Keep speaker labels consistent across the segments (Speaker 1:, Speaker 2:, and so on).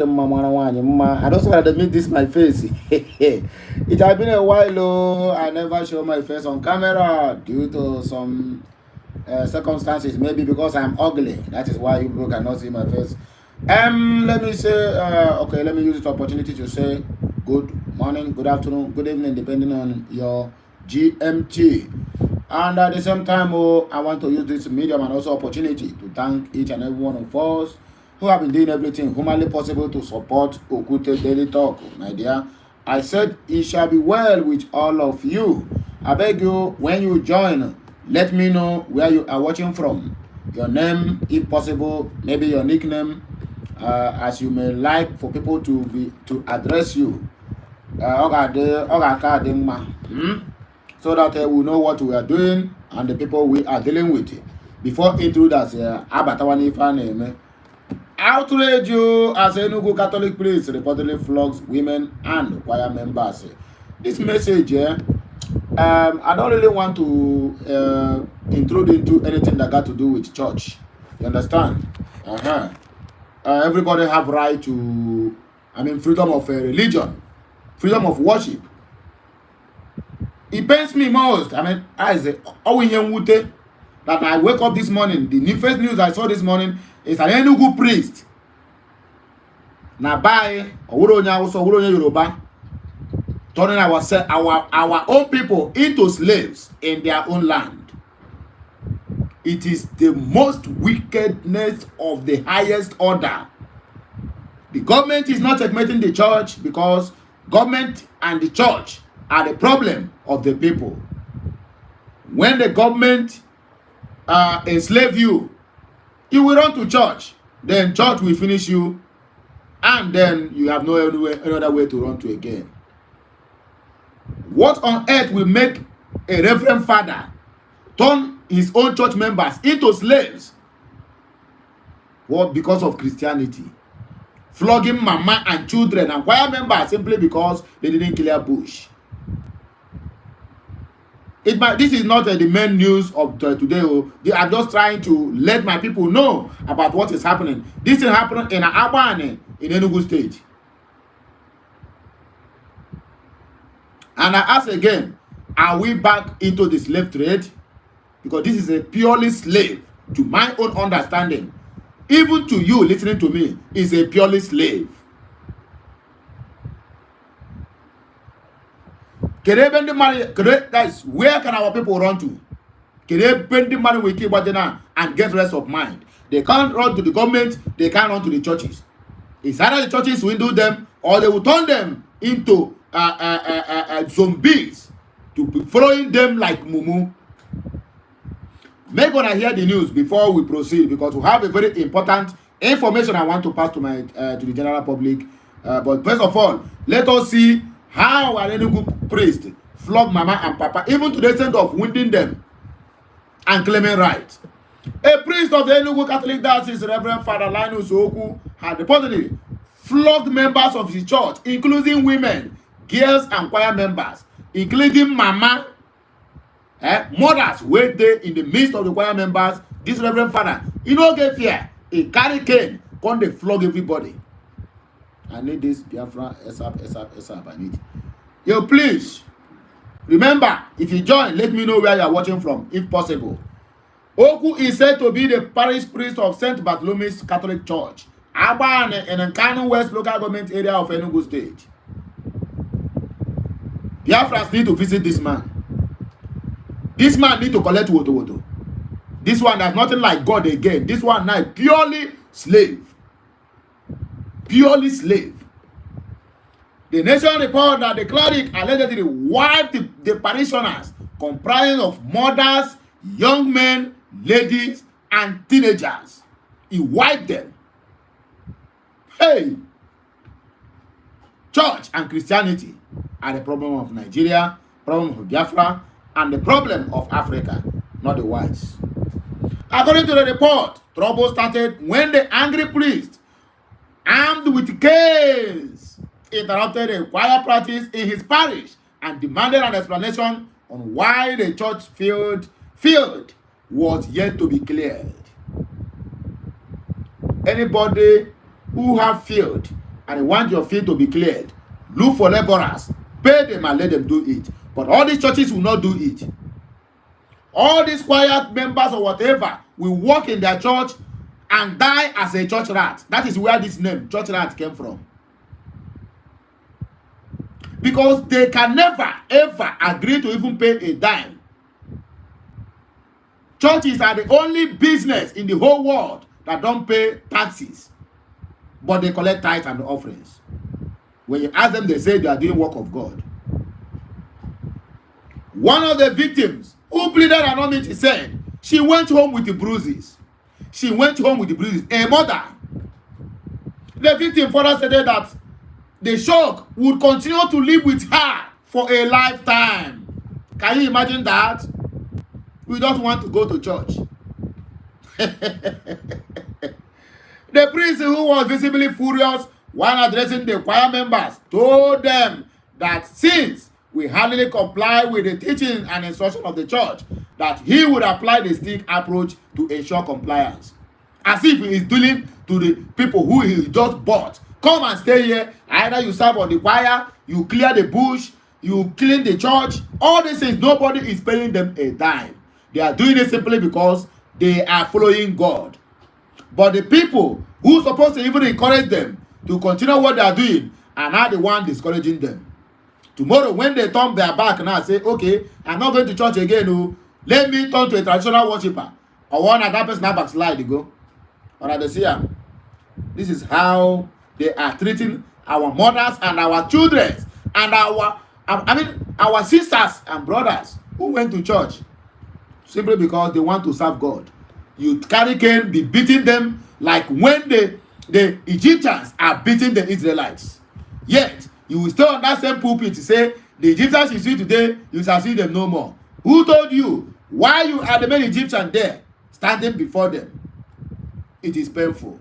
Speaker 1: I don't want to admit this my face. It has been a while, oh, I never show my face on camera due to some circumstances. Maybe because I'm ugly. That is why you people cannot see my face. Let me say, okay, let me use this opportunity to say good morning, good afternoon, good evening, depending on your GMT. And at the same time, oh, I want to use this medium and also opportunity to thank each and every one of us who have been doing everything humanly possible to support Okute Daily Talk, my dear. I said it shall be well with all of you. I beg you, when you join, let me know where you are watching from. Your name, if possible, maybe your nickname, as you may like for people to address you. So that we know what we are doing and the people we are dealing with. Before intruders, Abatawani Fane, outrage you as a Enugu Catholic priest reportedly flogs women and choir members. This message, I don't really want to intrude into anything that got to do with church. You understand? Everybody have right to, freedom of religion, freedom of worship. It pains me most. I say, that I wake up this morning, the first news I saw this morning is an Enugu priest. Nabai, Owuronya Yoruba, turning our own people into slaves in their own land. It is the most wickedness of the highest order. The government is not admitting the church because government and the church are the problem of the people. When the government enslave you, you will run to church. Then church will finish you, and then you have no other way to run to again. What on earth will make a reverend father turn his own church members into slaves? What? Because of Christianity. Flogging mama and children and choir members simply because they didn't clear bush. This is not the main news of today. They are just trying to let my people know about what is happening. This is happening in Abane in Enugu State. And I ask again, are we back into the slave trade? Because this is a purely slave, to my own understanding. Even to you listening to me, is a purely slave. Guys, where can our people run to? Can they spend the money with Kibadena and get rest of mind? They can't run to the government, they can't run to the churches. It's either the churches will do them or they will turn them into zombies to be following them like mumu. Make gonna hear the news before we proceed, because we have a very important information I want to pass to the general public. But first of all, let us see how an Enugu priest flog mama and papa, even to the extent of wounding them and claiming right. A priest of the Enugu Catholic Diocese, Reverend Father Linus Oku, had reportedly flogged members of his church, including women, girls, and choir members, including mama, mothers, were there in the midst of the choir members. This Reverend Father, he no get fear. He carry cane, come they flog everybody. I need this Biafra ASAP. I need. Yo, please remember, if you join, let me know where you are watching from, if possible. Oku is said to be the parish priest of St. Bartholomew's Catholic Church, Abane, in the Kano West local government area of Enugu State. Biafras need to visit this man. This man need to collect woto. This one has nothing like God again. This one now purely slave. Purely slave. The nation report that the cleric allegedly wiped the parishioners, comprising of mothers, young men, ladies, and teenagers. He wiped them. Hey! Church and Christianity are the problem of Nigeria, problem of Biafra, and the problem of Africa, not the whites. According to the report, trouble started when the angry priest, armed with canes, interrupted a choir practice in his parish and demanded an explanation on why the church field was yet to be cleared. Anybody who have field and you want your field to be cleared, look for laborers, pay them and let them do it. But all these churches will not do it. All these quiet members or whatever will work in their church and die as a church rat. That is where this name, church rat, came from. Because they can never, ever agree to even pay a dime. Churches are the only business in the whole world that don't pay taxes, but they collect tithes and offerings. When you ask them, they say they are doing work of God. One of the victims who pleaded anonymity said she went home with the bruises. She went home with the bruises. A mother. The victim further stated that the shock would continue to live with her for a lifetime. Can you imagine that? We don't want to go to church. The priest, who was visibly furious while addressing the choir members, told them that since we hardly comply with the teaching and instruction of the church, that he would apply the stick approach to ensure compliance. As if he is dealing to the people who he just bought. Come and stay here. Either you serve on the choir, you clear the bush, you clean the church. All these things, nobody is paying them a dime. They are doing it simply because they are following God. But the people who are supposed to even encourage them to continue what they are doing are now the one discouraging them. Tomorrow, when they turn their back now, say, okay, I'm not going to church again. Oh, let me turn to a traditional worshiper. Or one of that person now backslide, they go. Or they see, this is how they are treating our mothers and our children and our sisters and brothers who went to church simply because they want to serve God. You carry cane, be beating them like when the Egyptians are beating the Israelites. Yet, you will stay on that same pulpit to say, the Egyptians you see today, you shall see them no more. Who told you? Why you are the main Egyptian there, standing before them? It is painful.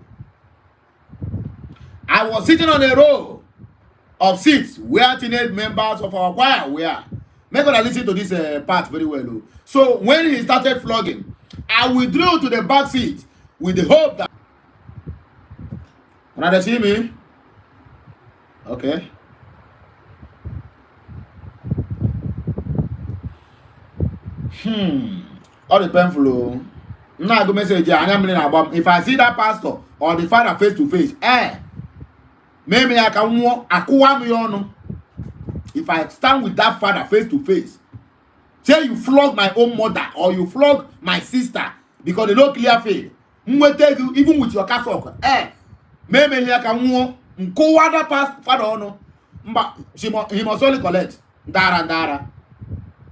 Speaker 1: I was sitting on a row of seats where teenage members of our choir were. Make sure I listen to this part very well. So when he started flogging, I withdrew to the back seat with the hope that... Can they see me? Okay. All the painful. Now go message if I see that pastor or the father face to face, maybe I can walk if I stand with that father face to face. Say you flog my own mother or you flog my sister because they don't clear faith. Even with your castle, maybe I can walk. That father no, but he must only collect dara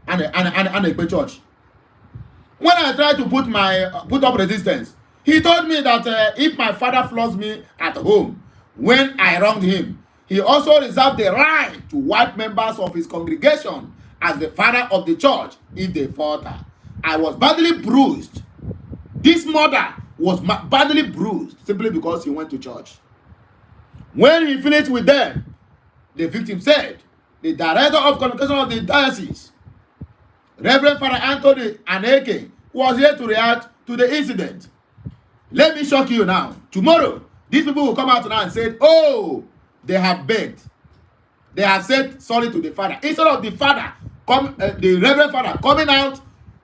Speaker 1: and a church. When I tried to put up resistance, he told me that if my father flogs me at home when I wronged him, he also reserved the right to wipe members of his congregation as the father of the church if they falter. I was badly bruised. This mother was badly bruised simply because he went to church. When he finished with them, the victim said, the director of communication of the diocese, Reverend Father Anthony Aneke, was here to react to the incident. Let me shock you now. Tomorrow, these people will come out now and say, oh, they have begged. They have said sorry to the father. Instead of the father, the Reverend Father coming out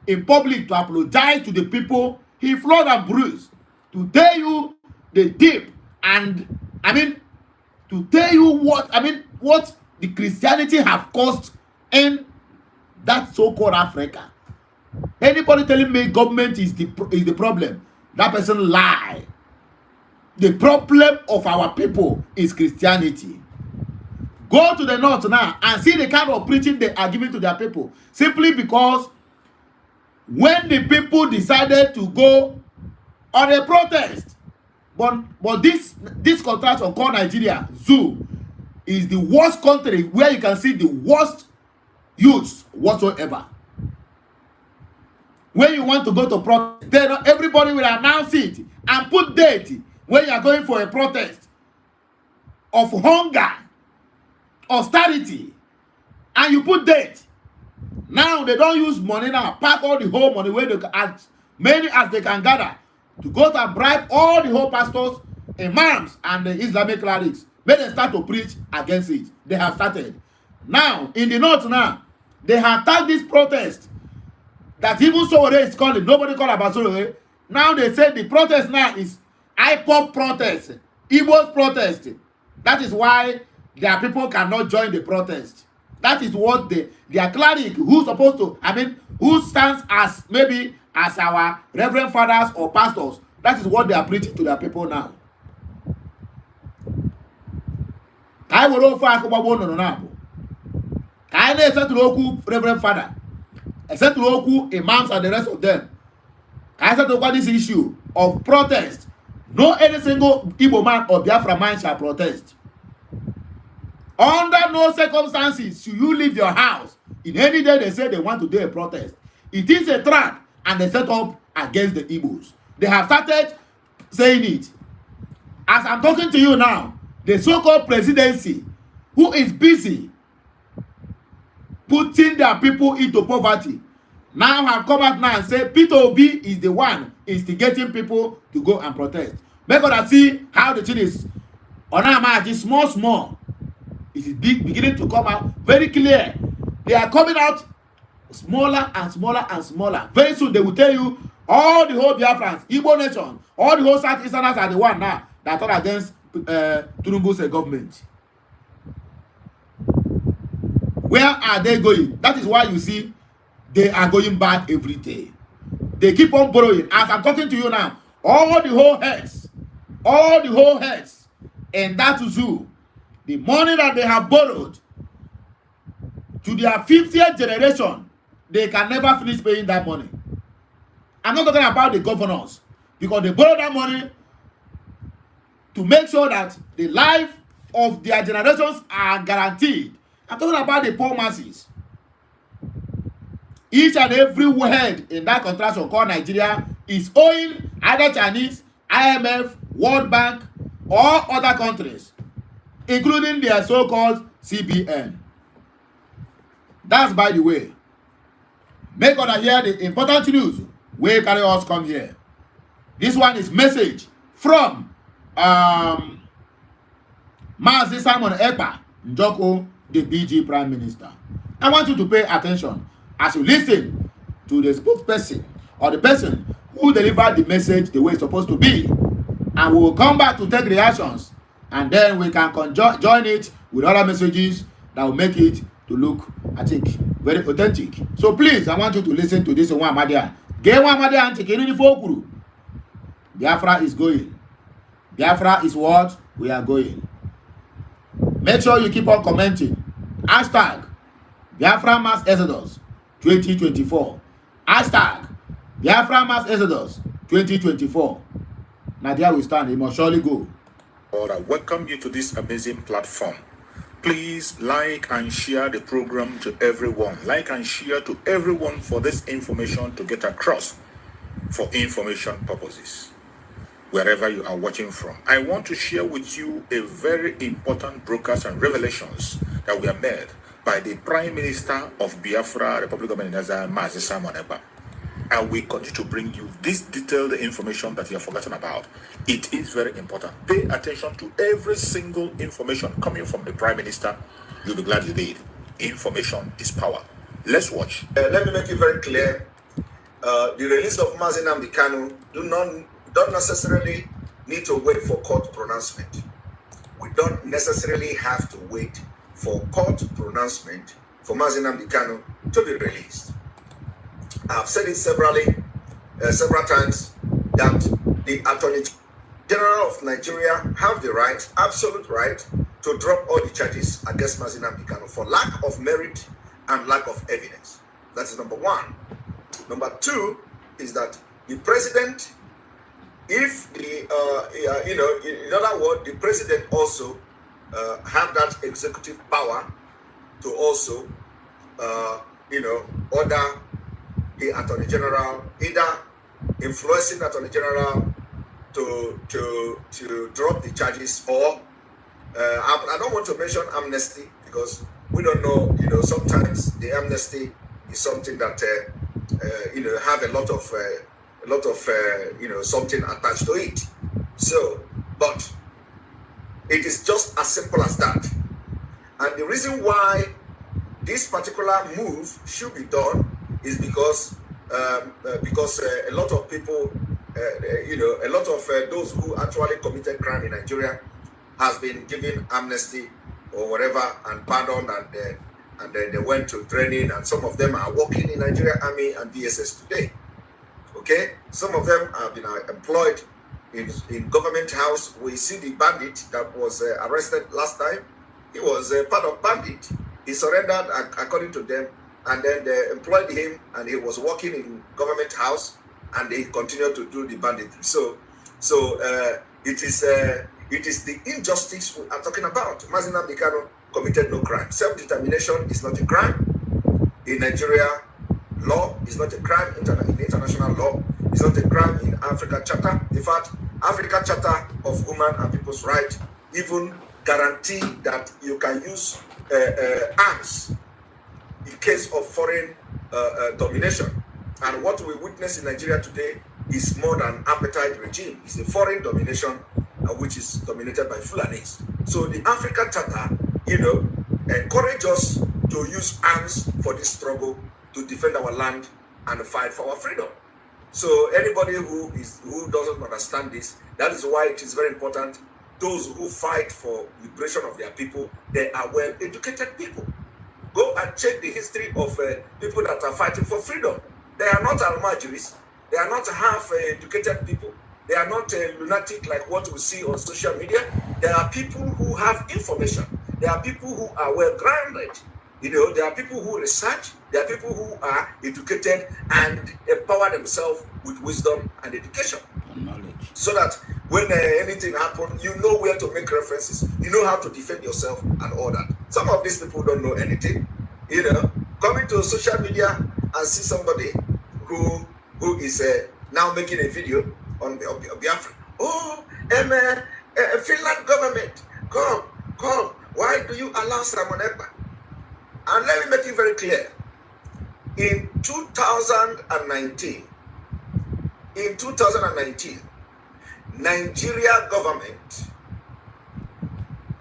Speaker 1: in public to apologize to the people he flogged and bruised, to tell you the deep and, to tell you what the Christianity have caused in that so-called Africa. Anybody telling me government is the problem, that person lie. The problem of our people is Christianity. Go to the north now and see the kind of preaching they are giving to their people. Simply because when the people decided to go on a protest, but this contraction called Nigeria, zoo, is the worst country where you can see the worst youths whatsoever. When you want to go to protest, then everybody will announce it and put date when you are going for a protest of hunger, austerity, and you put date. Now they don't use money now, pack all the whole money where they can, as many as they can gather, to go to bribe all the whole pastors, imams, and the Islamic clerics Make them start to preach against it. They have started. Now, in the north now, they have attacked this protest that even Sowore is calling. Nobody call about Sowore. Now they say the protest now is IPOP protest, Igbo's protest. That is why their people cannot join the protest. That is what their cleric, who's supposed to, who stands as maybe as our reverend fathers or pastors, that is what they are preaching to their people now. I will offer except to reverend father, except to imams and the rest of them. I said to this issue of protest. No any single Igbo man or Biafra man shall protest. Under no circumstances should you leave your house. In any day they say they want to do a protest. It is a trap and they set up against the Igbos. They have started saying it. As I'm talking to you now, the so-called presidency, who is busy putting their people into poverty, now have come out now and say Peter Obi is the one instigating people to go and protest. Make us see how the thing is on our margin, small. It is beginning to come out very clear. They are coming out smaller and smaller. Very soon they will tell you all the whole Biafrans, Igbo nation, all the whole Southeasterners are the one now that are against Tinubu's government. Where are they going? That is why you see they are going back every day. They keep on borrowing. As I'm talking to you now, all the whole heads in that zoo, the money that they have borrowed to their 50th generation, they can never finish paying that money. I'm not talking about the governors, because they borrow that money to make sure that the life of their generations are guaranteed. I'm talking about the poor masses. Each and every head in that contraction called Nigeria is owing either Chinese, IMF, World Bank, or other countries, including their so-called CBN. That's by the way. Make us hear the important news. Where carry us come here. This one is message from Mazi Simon Ekpa Njoko, the BG Prime Minister. I want you to pay attention as you listen to the spokesperson or the person who delivered the message the way it's supposed to be. And we will come back to take reactions, and then we can join it with other messages that will make it to look, I think, very authentic. So please, I want you to listen to this one, Madia. Biafra is going. Biafra is what we are going. Make sure you keep on commenting. Hashtag Biafra Mass Exodus 2024. Hashtag Biafra Mass Exodus 2024. Nadia will stand. He must surely go.
Speaker 2: Lord, I welcome you to this amazing platform. Please like and share the program to everyone. Like and share to everyone for this information to get across for information purposes. Wherever you are watching from, I want to share with you a very important broadcast and revelations that were made by the Prime Minister of Biafra, Republic of Nigeria, Mazi Simon Ekpa. And we continue to bring you this detailed information that you have forgotten about. It is very important. Pay attention to every single information coming from the Prime Minister. You'll be glad you did. Information is power. Let's watch.
Speaker 3: Let me make it very clear. The release of Mazi Nnamdi Kanu don't necessarily need to wait for court pronouncement. We don't necessarily have to wait for court pronouncement for Mazi Nnamdi Kanu to be released. I've said it several times that the Attorney General of Nigeria have the right, absolute right, to drop all the charges against Mazi Nnamdi Kanu for lack of merit and lack of evidence. That is number one. Number two is that the president, if the in other words, the president also have that executive power to also order the Attorney General, either influencing the Attorney General to drop the charges, or I don't want to mention amnesty because we don't know. Sometimes the amnesty is something that have a lot of something attached to it. So, but It is just as simple as that. And the reason why this particular move should be done is because a lot of people, a lot of those who actually committed crime in Nigeria has been given amnesty or whatever and pardon, and then they went to training, and some of them are working in Nigeria Army and DSS today. Okay, some of them have been employed in government house. We see the bandit that was arrested last time. He was part of bandit. He surrendered according to them, and then they employed him, and he was working in government house, and he continued to do the banditry. So it is the injustice we are talking about. Mazi Nnamdi Kanu committed no crime. Self-determination is not a crime in Nigeria. Law is not a crime in international law. It's not a crime in Africa Charter. In fact, Africa Charter of Human and People's Rights even guarantee that you can use arms in case of foreign domination. And what we witness in Nigeria today is more than apartheid regime. It's a foreign domination which is dominated by Fulanis. So the Africa Charter, encourage us to use arms for this struggle to defend our land and fight for our freedom. So anybody who doesn't understand this, that is why it is very important. Those who fight for liberation of their people, they are well-educated people. Go and check the history of people that are fighting for freedom. They are not almajiris. They are not half-educated people. They are not lunatic like what we see on social media. They are people who have information. They are people who are well-grounded. There are people who research. There are people who are educated and empower themselves with wisdom and education.
Speaker 1: And knowledge. So
Speaker 3: that when anything happens, you know where to make references. You know how to defend yourself and all that. Some of these people don't know anything. Coming to social media and see somebody who is now making a video on Biafra. Oh, Finland government, come. Why do you allow Simon Ekpa? And let me make it very clear. In 2019, Nigeria government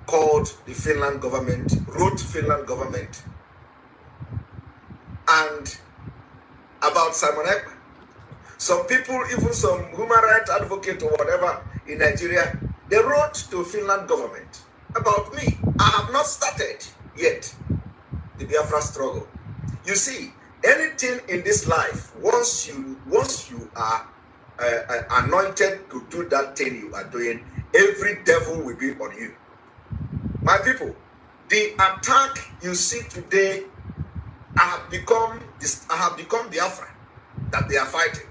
Speaker 3: called the Finland government, wrote Finland government, and about Simon Ekpa. Some people, even some human rights advocate or whatever in Nigeria, they wrote to Finland government about me. I have not started yet the Biafra struggle. You see, anything in this life, once you are anointed to do that thing you are doing, every devil will be on you. My people, the attack you see today, I have become Biafra that they are fighting.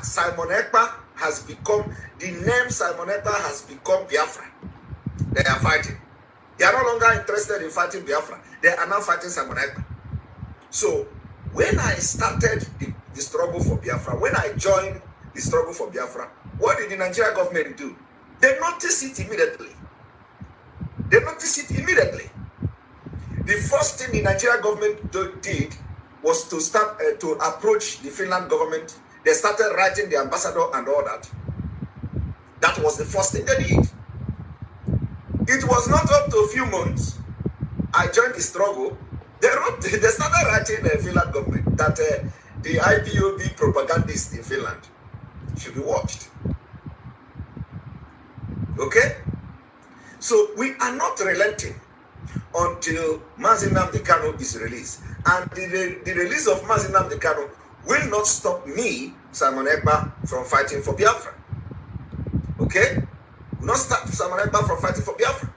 Speaker 3: Simon Ekpa has become, the name Simon Ekpa has become Biafra. They are fighting. They are no longer interested in fighting Biafra. They are now fighting Simon Ekpa. So when I started the struggle for Biafra, when I joined the struggle for Biafra, what did the Nigerian government do? They noticed it immediately. The first thing the Nigerian government did was to start to approach the Finland government. They started writing the ambassador and all that. That was the first thing they did. It was not up to a few months. I joined the struggle. They started writing the Finland government that the IPOB propagandists in Finland should be watched. Okay? So we are not relenting until Mazi Nnamdi Kanu is released. And the release of Mazi Nnamdi Kanu will not stop me, Simon Ekpa, from fighting for Biafra. Okay? Will not stop Simon Ekpa from fighting for Biafra.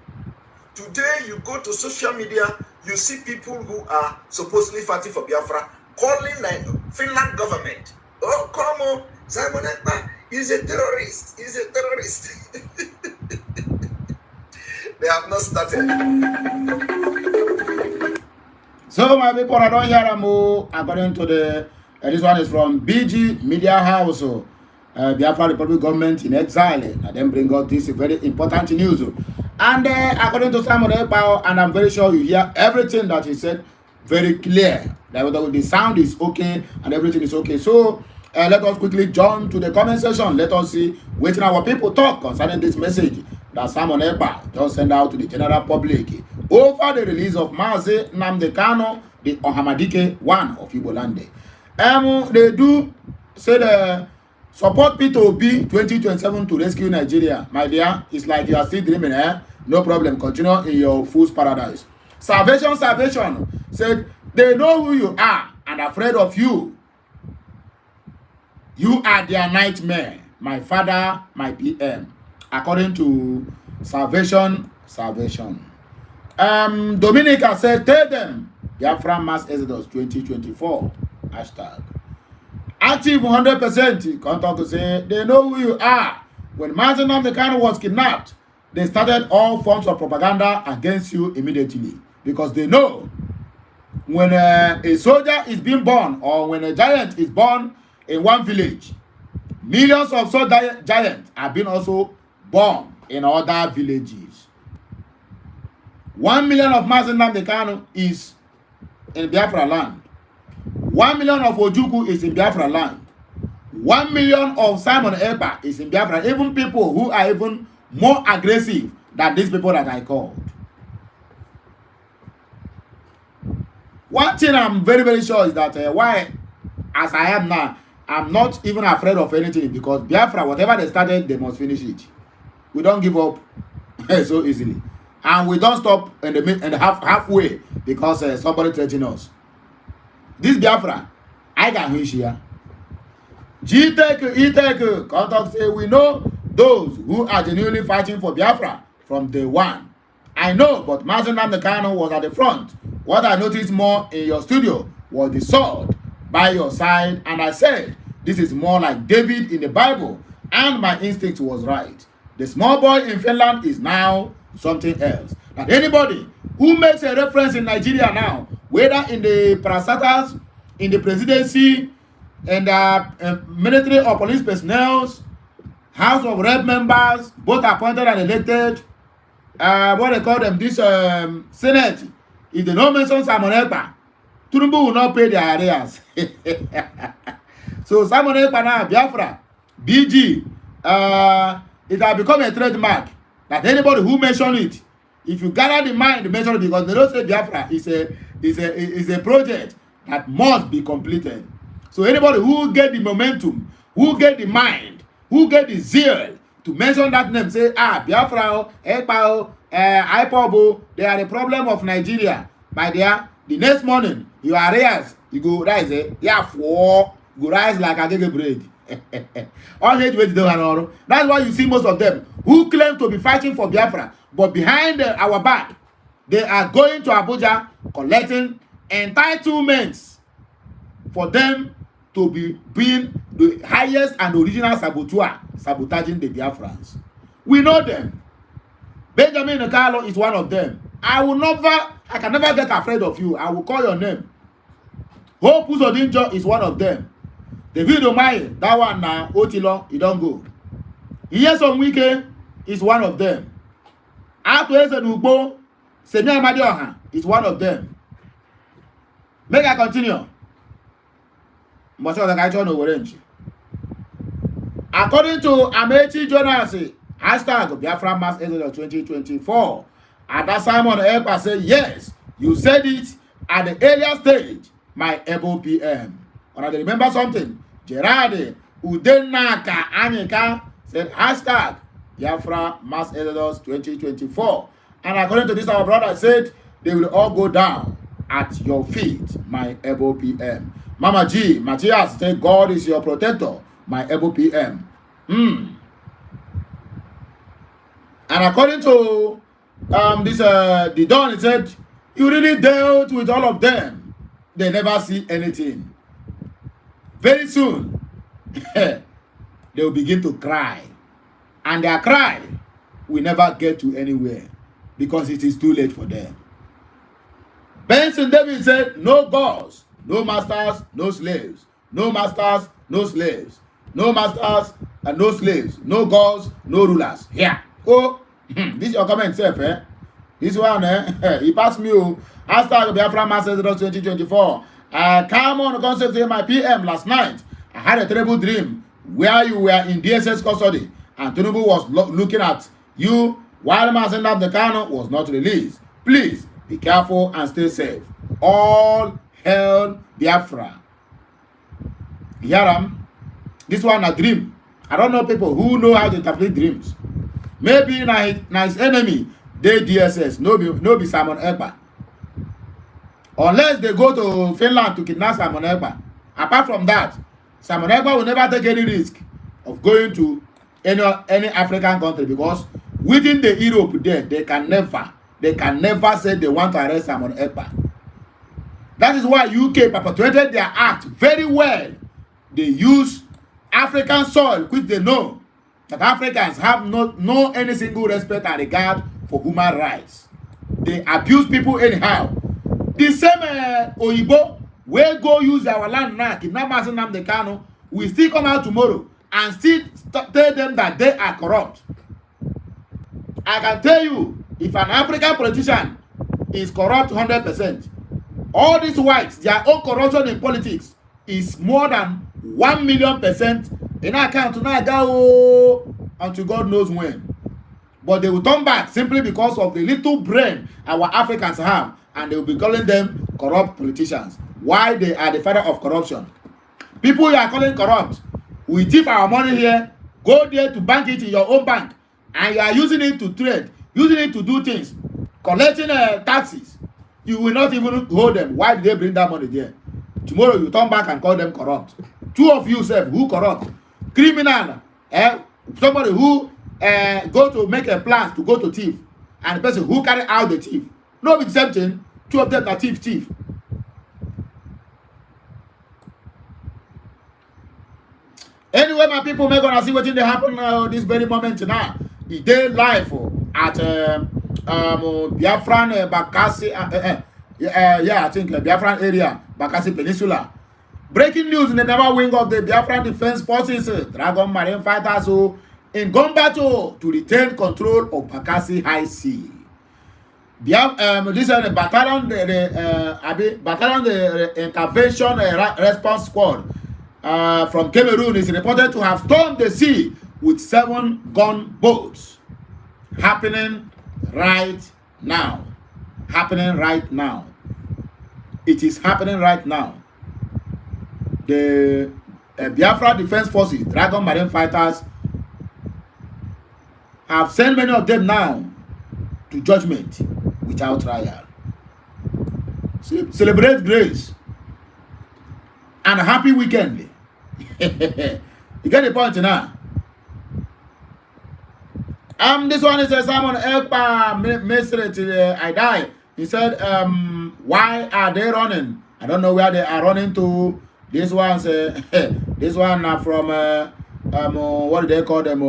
Speaker 3: Today, you go to social media, you see people who are supposedly fighting for Biafra, calling the Finland government. Oh, come on, Simon Ekpa is a terrorist. He's a terrorist. They have not started.
Speaker 1: So my people, I don't hear them according to the this one is from BG Media House. Biafra Republic government in exile. And then bring out this very important news. And according to Simon Ekpa, and I'm very sure you hear everything that he said very clear. The sound is okay and everything is okay. So let us quickly jump to the comment section. Let us see what our people talk concerning this message that Simon Ekpa just sent out to the general public over the release of Mazi Nnamdi Kanu, the Ohamadike one of Igbolande. They do say the support P2B 2027 to rescue Nigeria. My dear, it's like you are still dreaming, eh? No problem. Continue in your fool's paradise. Salvation, salvation. Said they know who you are and afraid of you. You are their nightmare. My father, my PM. According to salvation, salvation. Dominica said, tell them Biafra Mass Exodus 2024. Hashtag. Active 100%. Contact to say they know who you are. When Mazi Nnamdi Kanu was kidnapped, they started all forms of propaganda against you immediately because they know when a soldier is being born or when a giant is born in one village, millions of such giants have been also born in other villages. 1 million of Mazi Nnamdi Kanu is in Biafraland. 1 million of Ojukwu is in Biafraland. 1 million of Simon Ekpa is in Biafra. Even people who are even more aggressive than these people that I called. One thing I'm very, very sure is that why, as I am now, I'm not even afraid of anything because Biafra, whatever they started, they must finish it. We don't give up so easily. And we don't stop in the halfway because somebody threatening us. This Biafra, I can wish here. G-Tech, contact say we know those who are genuinely fighting for Biafra from day one. I know, but Mazi Nnamdi Kanu was at the front. What I noticed more in your studio was the sword by your side, and I said, this is more like David in the Bible, and my instinct was right. The small boy in Finland is now something else. That anybody who makes a reference in Nigeria now, whether in the parastatals, in the presidency, and military or police personnel, House of Rep members, both appointed and elected, what they call them, this Senate, if they don't mention Simon Ekpa, Tinubu will not pay their arrears. So Simon Ekpa now, Biafra, BG, it has become a trademark that anybody who mention it, if you gather the mind to mention it, because they don't say Biafra is a project that must be completed. So anybody who get the momentum, who get the mind, who get the zeal to mention that name, say, Biafra, Ekpa, IPOB, they are the problem of Nigeria. My dear, the next morning, your arrears, you go rise, you go rise like a gege bread. All hate with the That's why you see most of them who claim to be fighting for Biafra, but behind our back, they are going to Abuja collecting entitlements for them to be being the highest and original saboteur, sabotaging the Biafrans. We know them. Benjamin Nkalo is one of them. I can never get afraid of you. I will call your name. Hope Uzodinjo is one of them. David Omaye, that one now, Otilo, he don't go. Iyesom Wike is one of them. Ato Eze Ugbo, Semi Amadioha is one of them. Make I continue. According to Amechi Jonas, hashtag Biafra Mass Exodus 2024, Ada Simon Ekpa said, yes, you said it at the earlier stage, my able PM. When I remember something, Gerard Udenaka Anyika said, hashtag Biafra Mass Exodus 2024. And according to this, our brother said, they will all go down at your feet, my able PM. Mama G, Matthias said, God is your protector, my able PM. And according to the Don, it said, you really dealt with all of them. They never see anything. Very soon, they will begin to cry. And their cry will never get to anywhere because it is too late for them. Benson David said, no gods, no masters, no slaves. No masters, no slaves. No masters and no slaves. No gods, no rulers. Here. Oh, this is your comment, self, eh? This one, he passed me. Hashtag Biafra Mass Exodus 2024. I came on the concept of my PM last night. I had a terrible dream where you were in DSS custody and Tinubu was looking at While Mazi Nnamdi Kanu was not released, please be careful and stay safe. All hail Biafra. Yaram, this one a dream. I don't know people who know how to interpret dreams. Maybe nice enemy, they DSS, no be Simon Ekpa. Unless they go to Finland to kidnap Simon Ekpa. Apart from that, Simon Ekpa will never take any risk of going to any African country, because within the Europe there, they can never say they want to arrest Simon Ekpa. That is why UK perpetuated their act very well. They use African soil, which they know that Africans have no any single respect and regard for human rights. They abuse people anyhow. The same Oyibo will go use our land now, kidnap Mazi Nnamdi Kanu, will still come out tomorrow and still tell them that they are corrupt. I can tell you, if an African politician is corrupt 100%, all these whites, their own corruption in politics is more than 1,000,000% in our account now, until God knows when. But they will turn back simply because of the little brain our Africans have, and they will be calling them corrupt politicians. Why? They are the father of corruption. People you are calling corrupt, we thief our money here, go there to bank it in your own bank, and you are using it to trade, using it to do things, collecting taxes. You will not even hold them. Why did they bring that money there? Tomorrow you turn back and call them corrupt. Two of you self, who corrupt? Criminal, somebody who go to make a plan to go to thief, and the person who carry out the thief. No, it's the same thing. Two of them are thief. Anyway, my people, make gonna see what they happen this very moment now. The day live at Biafran Bakassi, I think Biafran area, Bakassi Peninsula. Breaking news in the naval wing of the Biafran Defense Forces, Dragon Marine Fighters, in gun battle to retain control of Bakassi High Sea. This is the battalion, the intervention response squad from Cameroon is reported to have stormed the sea with 7 gunboats. Happening right now. It is happening right now. The Biafra Defense Forces, Dragon Marine Fighters, have sent many of them now to judgment without trial. Celebrate grace and a happy weekend. You get the point now. This one is Simon Ekpa Mesre till I die. He said, why are they running? I don't know where they are running to. This one's this one are from what do they call them?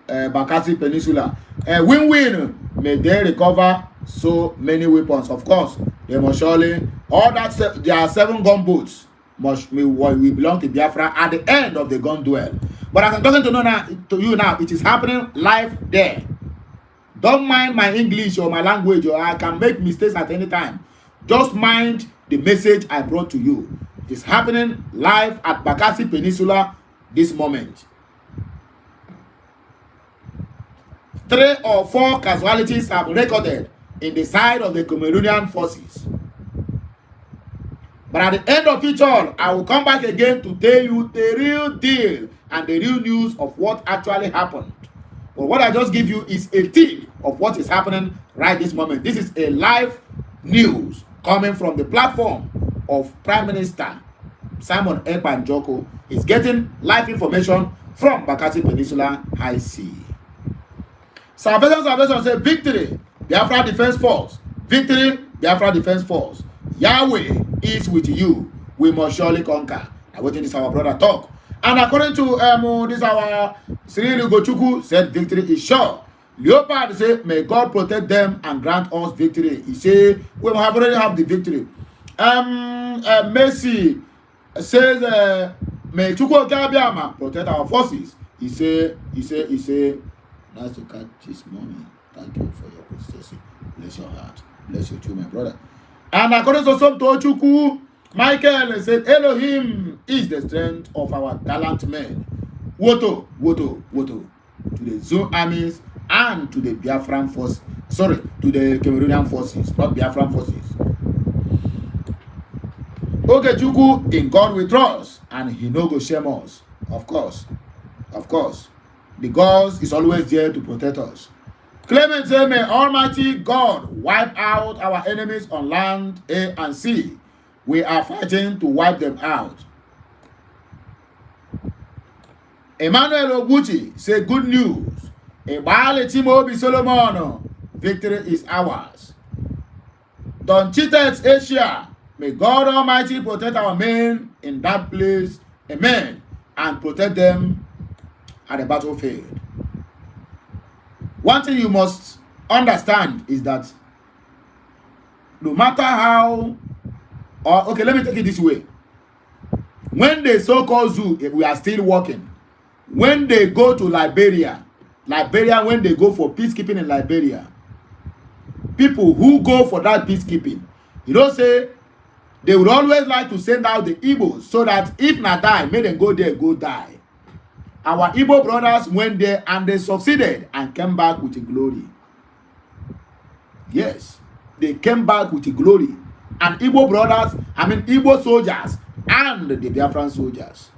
Speaker 1: Bakassi Peninsula. Win-win. May they recover so many weapons. Of course, they must surely all that. There are 7 gunboats. We belong to Biafra at the end of the gun duel. But as I'm talking to you now, it is happening live there. Don't mind my English or my language, or I can make mistakes at any time. Just mind the message I brought to you. It is happening live at Bakassi Peninsula this moment. 3 or 4 casualties have been recorded in the side of the Cameroonian forces. But at the end of it all, I will come back again to tell you the real deal and the real news of what actually happened. But what I just give you is a tip of what is happening right this moment. This is a live news coming from the platform of Prime Minister Simon Ekpa Njoko. Is getting live information from Bakassi Peninsula High Sea. Salvation say victory, Biafra Defense Force. Victory, Biafra Defense Force. Yahweh is with you. We must surely conquer. I waiting this our brother talk. And according to this our Cyril Gochuku said victory is sure. Leopard say may God protect them and grant us victory. He say we have already have the victory. Messi says may Chukwu Kabiama protect our forces. He say nice to catch this morning. Thank you for your consistency. Bless your heart. Bless you too, my brother. And according to some Tochuku, Michael said, Elohim is the strength of our gallant men. Woto, to the Zoom armies and to the Biafran force, sorry, to the Cameroonian forces, not Biafran forces. Ogechukwu, in God we trust, and he no go shame us. Of course. The God is always there to protect us. Clement say, may Almighty God wipe out our enemies on land, air, and sea. We are fighting to wipe them out. Emmanuel Oguchi say, good news. Ebale Timobi Solomon, victory is ours. Don Chitet Asia, may God Almighty protect our men in that place, amen, and protect them at the battlefield. One thing you must understand is that no matter how, or okay, let me take it this way. When the so-called zoo, we are still working. When they go to Liberia, when they go for peacekeeping in Liberia, people who go for that peacekeeping, you know, say they would always like to send out the Igbos so that if not die, may them go there, go die. Our Igbo brothers went there and they succeeded and came back with glory. Yes, they came back with glory. And Igbo brothers, Igbo soldiers and the Biafran soldiers.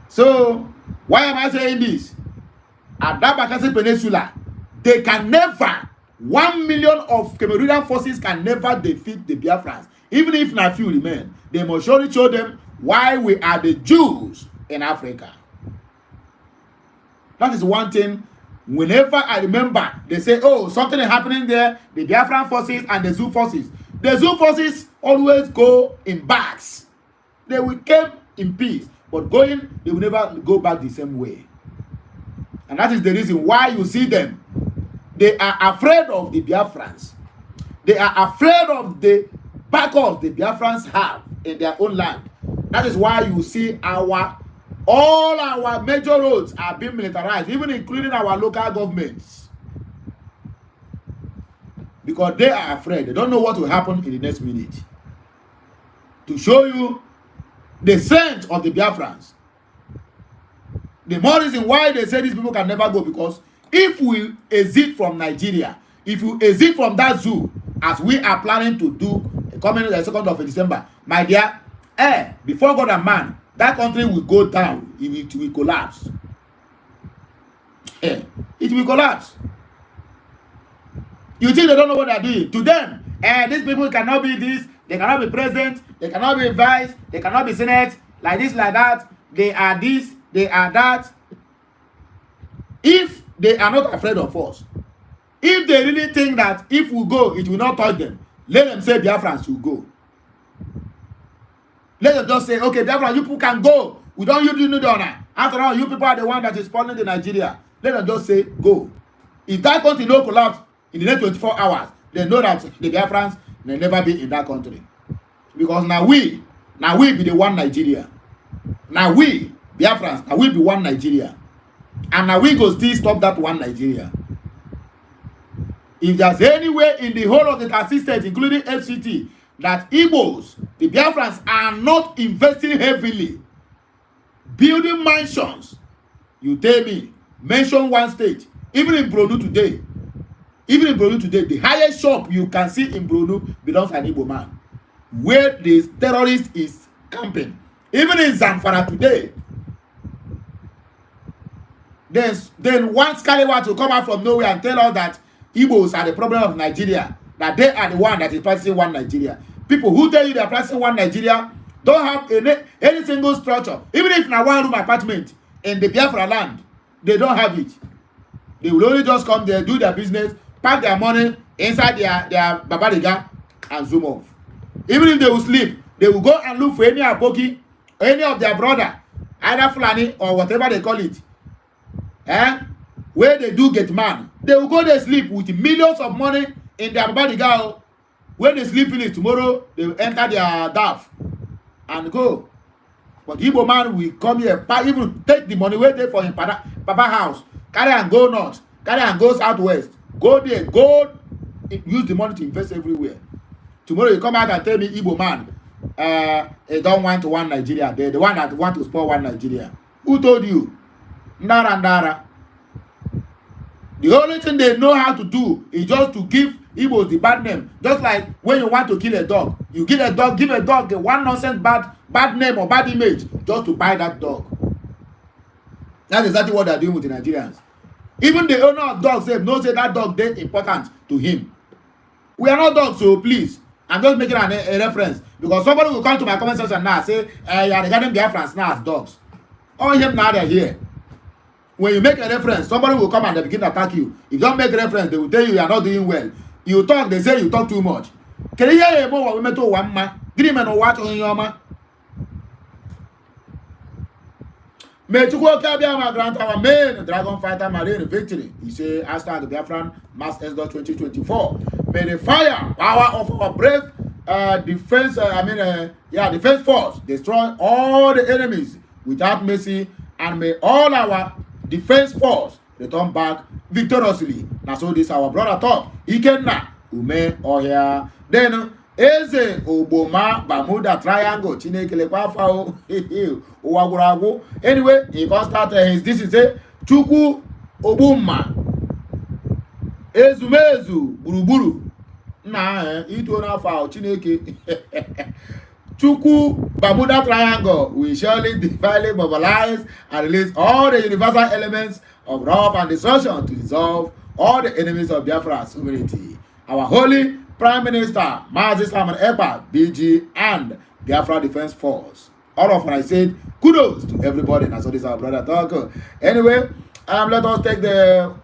Speaker 1: So, why am I saying this? At that Bakassi Peninsula, they can never, 1 million of Cameroonian forces can never defeat the Biafrans. Even if not few remain, they must surely show them why we are the Jews in Africa. That is one thing. Whenever I remember, they say, oh, something is happening there, the Biafran forces and the Zoo forces. The Zoo forces always go in bags. They will come in peace, but going, they will never go back the same way. And that is the reason why you see them. They are afraid of the Biafrans. They are afraid of the battles the Biafrans have in their own land. That is why you see all our major roads are being militarized, even including our local governments. Because they are afraid. They don't know what will happen in the next minute. To show you the sense of the Biafrans. The more reason why they say these people can never go, because if we exit from Nigeria, if you exit from that zoo, as we are planning to do coming the 2nd of December, my dear, before God and man, that country will go down. It will collapse. It will collapse. You think they don't know what they're doing? To them, these people cannot be this, they cannot be president, they cannot be vice, they cannot be senate, like this, like that. They are this, they are that. If they are not afraid of us, if they really think that if we go, it will not touch them, let them say Biafrans should go. Let them just say, okay, Biafra, you people can go. We don't use the honor. After all, you people are the one that is spawning the Nigeria. Let them just say, go. If that country no collapse in the next 24 hours, they know that the Biafrans may never be in that country. Because now we be the one Nigeria. Now we, Biafrans, now we be one Nigeria. And now we go still stop that one Nigeria. If there's any way in the whole of the assistance, including FCT, that Igbos, the Biafrans, are not investing heavily, building mansions, you tell me, mention one state, even in Brunu today, the highest shop you can see in Brunu belongs to an Igbo man, where the terrorist is camping. Even in Zamfara today, then one scallywag to come out from nowhere and tell us that Igbos are the problem of Nigeria, that they are the one that is practicing one Nigeria. People who tell you they are practicing one Nigeria don't have any single structure. Even if in a one-room apartment in the Biafraland, they don't have it. They will only just come there, do their business, pack their money inside their babariga and zoom off. Even if they will sleep, they will go and look for any aboki, any of their brother, either Fulani or whatever they call it. Where they do get man, they will go there sleep with millions of money in their babariga. When they sleep finish tomorrow, they will enter their DAF and go. But Igbo man will come here, even take the money wait there for him Papa house, carry and go north, carry and go southwest, go there, go use the money to invest everywhere. Tomorrow you come out and tell me Igbo man, they don't want one Nigeria. They're the one that want to spoil one Nigeria. Who told you? Ndara. The only thing they know how to do is just to give Igbos the bad name. Just like when you want to kill a dog, you kill a dog, give a dog a one nonsense bad name or bad image just to buy that dog. That's exactly what they're doing with the Nigerians. Even the owner of dogs knows that dog is important to him. We are not dogs, so please. I'm just making a reference because somebody will come to my comment section now and say, you are regarding Biafrans now as dogs. All him now they're here. When you make a reference, somebody will come and they begin to attack you. If you don't make a reference, they will tell you are not doing well. You talk, they say you talk too much. Can you hear about what we met to one man? Give me no watch on your man. May to go Kabiama grant our main dragon fighter marine victory. He say hashtag Biafran Mass Exodus 2024. May the fire power of our brave defense force destroy all the enemies without mercy, and may all our defense force return back victoriously. Now so this our brother talk. Ikenna ume ohia. Then Eze Ogbonga Bermuda Triangle Chinekele kwafa o uwaguragu. Anyway, he can start this is a Chukwu Ogbonga Ezumezu Buruburu na itu na fa Chineke Chukwu Bermuda Triangle will surely divinely mobilize and release all the universal elements of wrath and destruction to dissolve all the enemies of Biafra's sovereignty. Our holy Prime Minister, Mazi Simon Ekpa, BG, and Biafra Defense Force. All of them, I said, kudos to everybody. And so this is our brother talk. Anyway, let us take the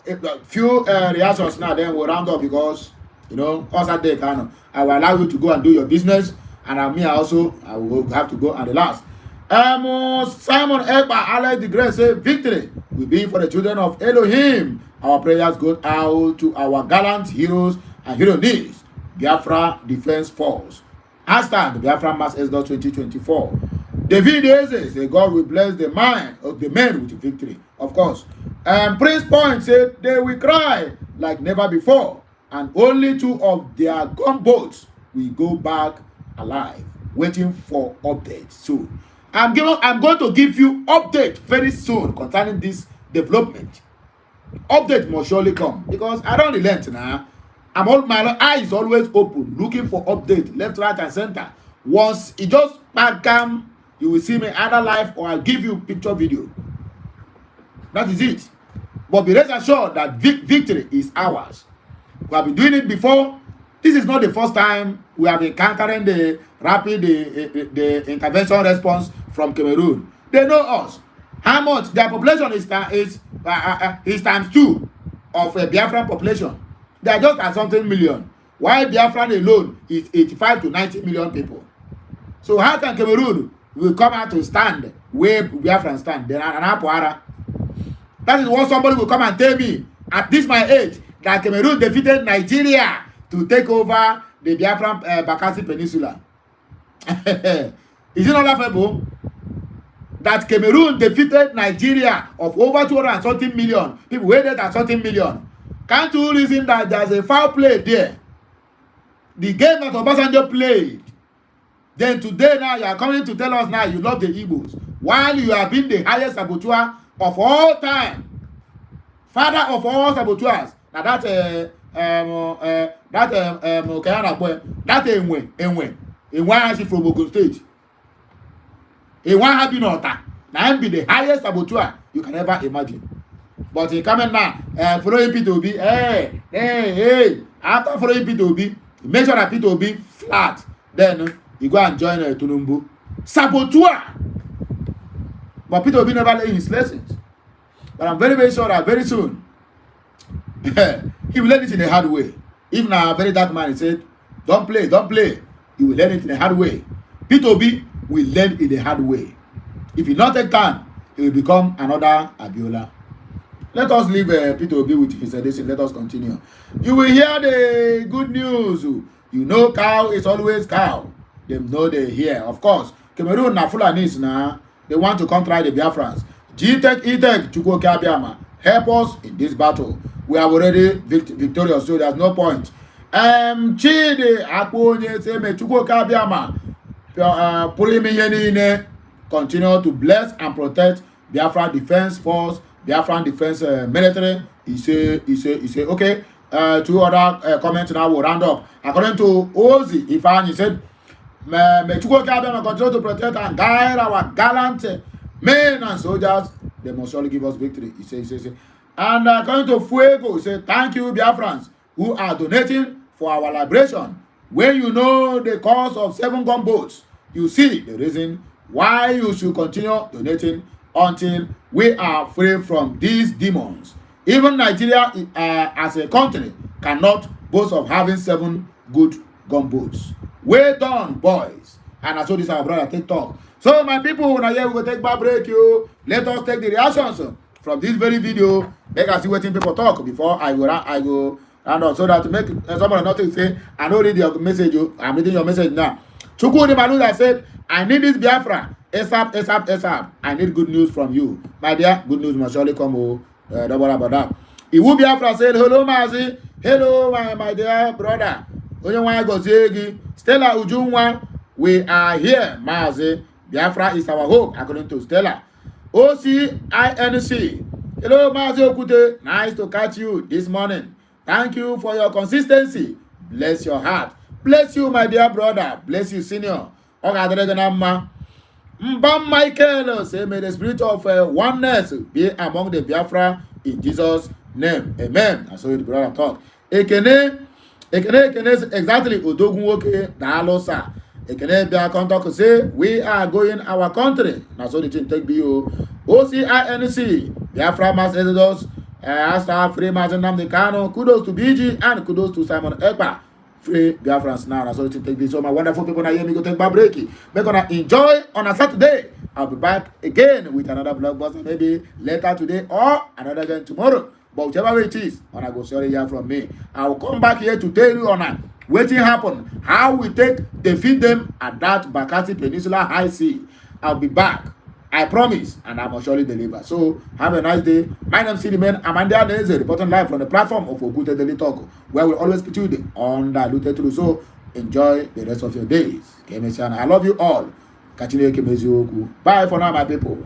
Speaker 1: few reactions now. Then we'll round up because, you know, also they can. I will allow you to go and do your business. And me also, I will have to go and relax. Simon Ekpa, Alex the Great, say victory will be for the children of Elohim. Our prayers go out to our gallant heroes and heroines. Biafra Defense Force. Hashtag Biafra Mass Exodus 2024. David Eze say God will bless the mind of the men with victory. Of course. Prince Point said they will cry like never before, and only 2 of their gunboats will go back alive, waiting for updates soon. I'm going to give you update very soon concerning this development. Update must surely come because I don't relent now. My eye is always open, looking for update, left, right, and center. Once it just back come, you will see me either live or I'll give you picture video. That is it. But be rest assured that victory is ours. We have been doing it before. This is not the first time we have been countering the rapid the intervention response from Cameroon. They know us. How much their population is times 2 of a Biafran population. They are just at something million. While Biafran alone is 85 to 90 million people. So how can Cameroon will come out to stand where Biafran stand? That is what somebody will come and tell me at this my age that Cameroon defeated Nigeria to take over the Biafran Bakassi Peninsula. Is it not laughable? That Cameroon defeated Nigeria of over 200 and something million. People waited at something million. Can't you reason that there's a foul play there? The game that Obasanjo played. Then today now you are coming to tell us now you love the Igbos. While you have been the highest saboteur of all time. Father of all saboteurs. Now that Enwe from Ogun State. Enwe have been Ota. Now him be the highest saboteur you can ever imagine. But he coming now, following P2B, hey, after following P2B, make sure that P2B flat, then you go and join Tunumbu. Saboteur! But P2B never learned his lessons. But I'm very, very sure that very soon, he will learn it in a hard way. If now a very dark man, he said, don't play, he will learn it in a hard way. P2B will learn it in a hard way. If he not take time, he will become another Abiola. Let us leave P2B with his edition. Let us continue. You will hear the good news. You know cow is always cow. They know they hear. Of course, Cameroon na Fulanis now. They want to come try the Biafrans. G-Tech, E-Tech, Chukwu Kabiama. Help us in this battle. We are already victorious, so there's no point. Chidi Akponye Seme Chukwu Kabiama. Continue to bless and protect Biafra Defense Force Biafran defense military. He say, okay, two other comments now will round up. According to Ozi Ifan, he said, Mechuko Kabema continue to protect and guide our gallant men and soldiers. They must surely give us victory. He says. And according to Fuego, he said, thank you, Biafrans, who are donating for our liberation. When you know the cause of 7 gunboats, you see the reason why you should continue donating until we are free from these demons. Even Nigeria as a country cannot boast of having 7 good gunboats. Well done, boys. And I saw this our brother TikTok. So my people, now here we go take back break you. Let us take the reactions from this very video. Make us see what people talk before I go round up, so that to make someone not to say, I don't read your message. I'm reading your message now. Chukudi Maluda said, I need this Biafra. ASAP. I need good news from you. My dear, good news must surely come. Don't worry about that. Iwu Biafra said, hello, Mazi. Hello, my dear brother. Stella Ujunwa, we are here, Mazi. Biafra is our hope, according to Stella. OCINC. Hello, Mazi Okute. Nice to catch you this morning. Thank you for your consistency. Bless your heart. Bless you, my dear brother. Bless you, senior. Mbam Michael, say, may the spirit of oneness be among the Biafra in Jesus' name. Amen. And so the brother talk. Ekene, exactly. Odogun woke na alosa. Ekene Biafra talk say, we are going our country. Now so the thing take bio. OCINC, Biafra mass exodus. After free Martin Namdekano, kudos to BG and kudos to Simon Ekpa. Free Biafrans now. That's all to take this. So my wonderful people now here me go take back break. We're gonna enjoy on a Saturday. I'll be back again with another blockbuster, maybe later today or another again tomorrow. But whichever way it is, and I go sorry hear from me. I will come back here to tell you on a waiting happen, how we defeat them at that Bakassi Peninsula High Sea. I'll be back. I promise, and I must surely deliver. So, have a nice day. My name is Sidiman Amanda Neze, reporting live from the platform of Okute Daily Talk, where we always put you the undiluted truth. So, enjoy the rest of your days. I love you all. Bye for now, my people.